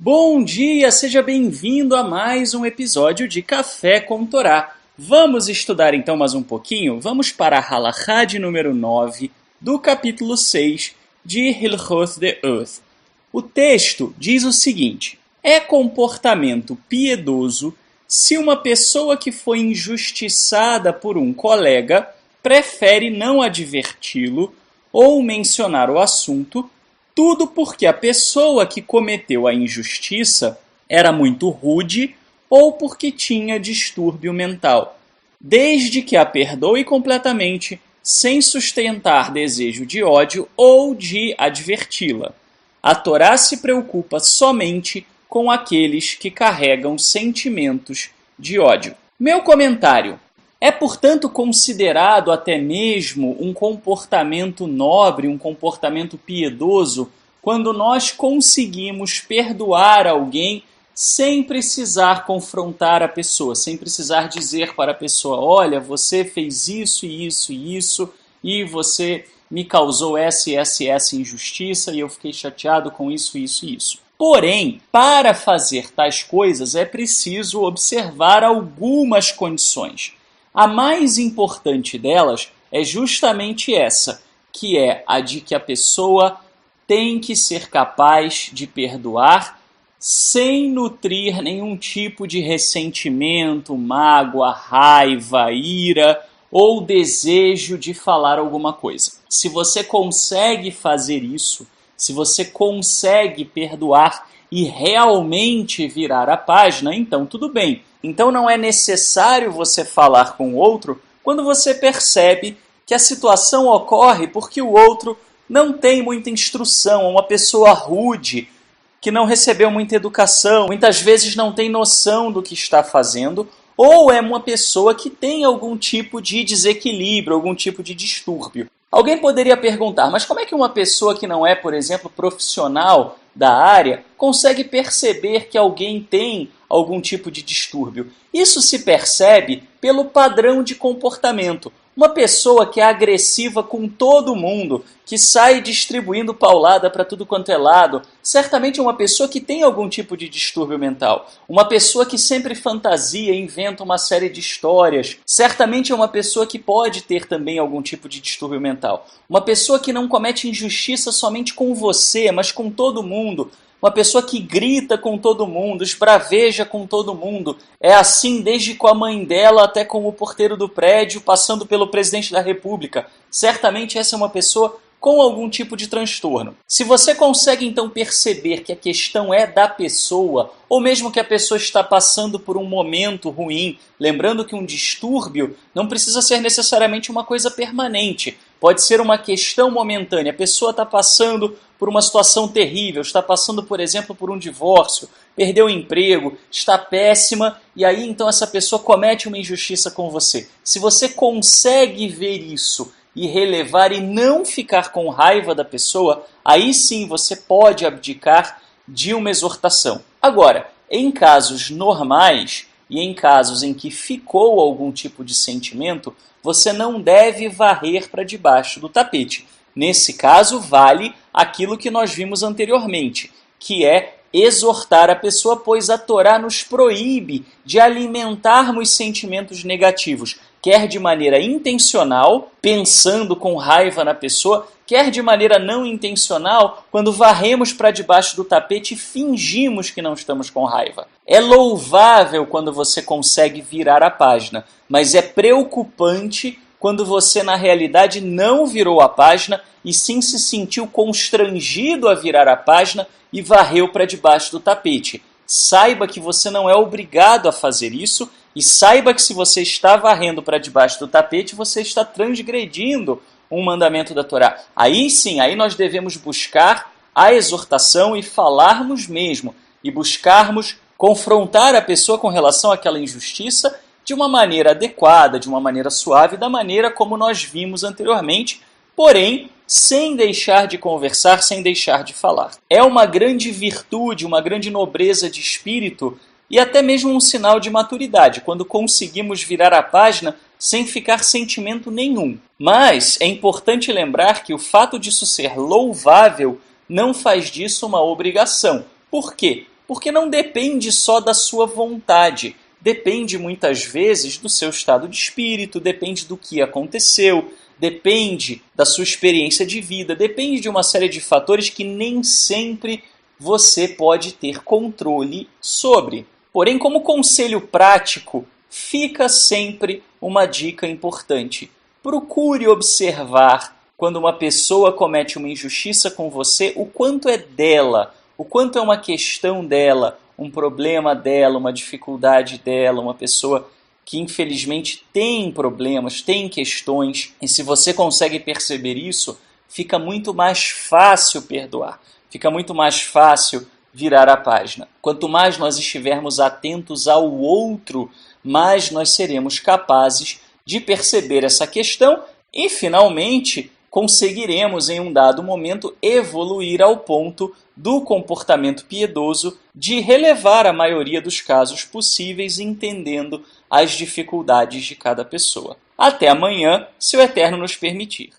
Bom dia, seja bem-vindo a mais um episódio de Café com Torá. Vamos estudar então mais um pouquinho? Vamos para a Halachá de número 9 do capítulo 6 de Hilchot De'oth. O texto diz o seguinte: é comportamento piedoso se uma pessoa que foi injustiçada por um colega prefere não adverti-lo ou mencionar o assunto, tudo porque a pessoa que cometeu a injustiça era muito rude ou porque tinha distúrbio mental, desde que a perdoe completamente, sem sustentar desejo de ódio ou de adverti-la. A Torá se preocupa somente com aqueles que carregam sentimentos de ódio. Meu comentário: é, portanto, considerado até mesmo um comportamento nobre, um comportamento piedoso, quando nós conseguimos perdoar alguém sem precisar confrontar a pessoa, sem precisar dizer para a pessoa: olha, você fez isso e isso e isso, e você me causou essa e essa e essa injustiça, e eu fiquei chateado com isso, isso e isso. Porém, para fazer tais coisas é preciso observar algumas condições. A mais importante delas é justamente essa, que é a de que a pessoa tem que ser capaz de perdoar sem nutrir nenhum tipo de ressentimento, mágoa, raiva, ira ou desejo de falar alguma coisa. Se você consegue fazer isso, se você consegue perdoar e realmente virar a página, então tudo bem. Então não é necessário você falar com o outro quando você percebe que a situação ocorre porque o outro não tem muita instrução, é uma pessoa rude, que não recebeu muita educação, muitas vezes não tem noção do que está fazendo, ou é uma pessoa que tem algum tipo de desequilíbrio, algum tipo de distúrbio. Alguém poderia perguntar, mas como é que uma pessoa que não é, por exemplo, profissional da área, consegue perceber que alguém tem algum tipo de distúrbio? Isso se percebe pelo padrão de comportamento. Uma pessoa que é agressiva com todo mundo, que sai distribuindo paulada para tudo quanto é lado, certamente é uma pessoa que tem algum tipo de distúrbio mental. Uma pessoa que sempre fantasia, inventa uma série de histórias, certamente é uma pessoa que pode ter também algum tipo de distúrbio mental. Uma pessoa que não comete injustiça somente com você, mas com todo mundo. Uma pessoa que grita com todo mundo, esbraveja com todo mundo. É assim desde com a mãe dela até com o porteiro do prédio, passando pelo presidente da República. Certamente essa é uma pessoa com algum tipo de transtorno. Se você consegue então perceber que a questão é da pessoa, ou mesmo que a pessoa está passando por um momento ruim, lembrando que um distúrbio não precisa ser necessariamente uma coisa permanente, pode ser uma questão momentânea. A pessoa está passando por uma situação terrível, está passando, por exemplo, por um divórcio, perdeu o emprego, está péssima, e aí então essa pessoa comete uma injustiça com você. Se você consegue ver isso e relevar e não ficar com raiva da pessoa, aí sim você pode abdicar de uma exortação. Agora, em casos normais e em casos em que ficou algum tipo de sentimento, você não deve varrer para debaixo do tapete. Nesse caso, vale aquilo que nós vimos anteriormente, que é exortar a pessoa, pois a Torá nos proíbe de alimentarmos sentimentos negativos, quer de maneira intencional, pensando com raiva na pessoa, quer de maneira não intencional, quando varremos para debaixo do tapete e fingimos que não estamos com raiva. É louvável quando você consegue virar a página, mas é preocupante quando você, na realidade, não virou a página e sim se sentiu constrangido a virar a página e varreu para debaixo do tapete. Saiba que você não é obrigado a fazer isso e saiba que se você está varrendo para debaixo do tapete, você está transgredindo um mandamento da Torá. Aí sim, aí nós devemos buscar a exortação e falarmos mesmo, e buscarmos confrontar a pessoa com relação àquela injustiça de uma maneira adequada, de uma maneira suave, da maneira como nós vimos anteriormente, porém, sem deixar de conversar, sem deixar de falar. É uma grande virtude, uma grande nobreza de espírito e até mesmo um sinal de maturidade, quando conseguimos virar a página sem ficar sentimento nenhum. Mas é importante lembrar que o fato disso ser louvável não faz disso uma obrigação. Por quê? porque não depende só da sua vontade, depende muitas vezes do seu estado de espírito, depende do que aconteceu, depende da sua experiência de vida, depende de uma série de fatores que nem sempre você pode ter controle sobre. Porém, como conselho prático, fica sempre uma dica importante. Procure observar quando uma pessoa comete uma injustiça com você, o quanto é dela, o quanto é uma questão dela, um problema dela, uma dificuldade dela, uma pessoa que infelizmente tem problemas, tem questões. E se você consegue perceber isso, fica muito mais fácil perdoar, fica muito mais fácil virar a página. Quanto mais nós estivermos atentos ao outro, mais nós seremos capazes de perceber essa questão e, finalmente, conseguiremos, em um dado momento, evoluir ao ponto do comportamento piedoso de relevar a maioria dos casos possíveis, entendendo as dificuldades de cada pessoa. Até amanhã, se o Eterno nos permitir.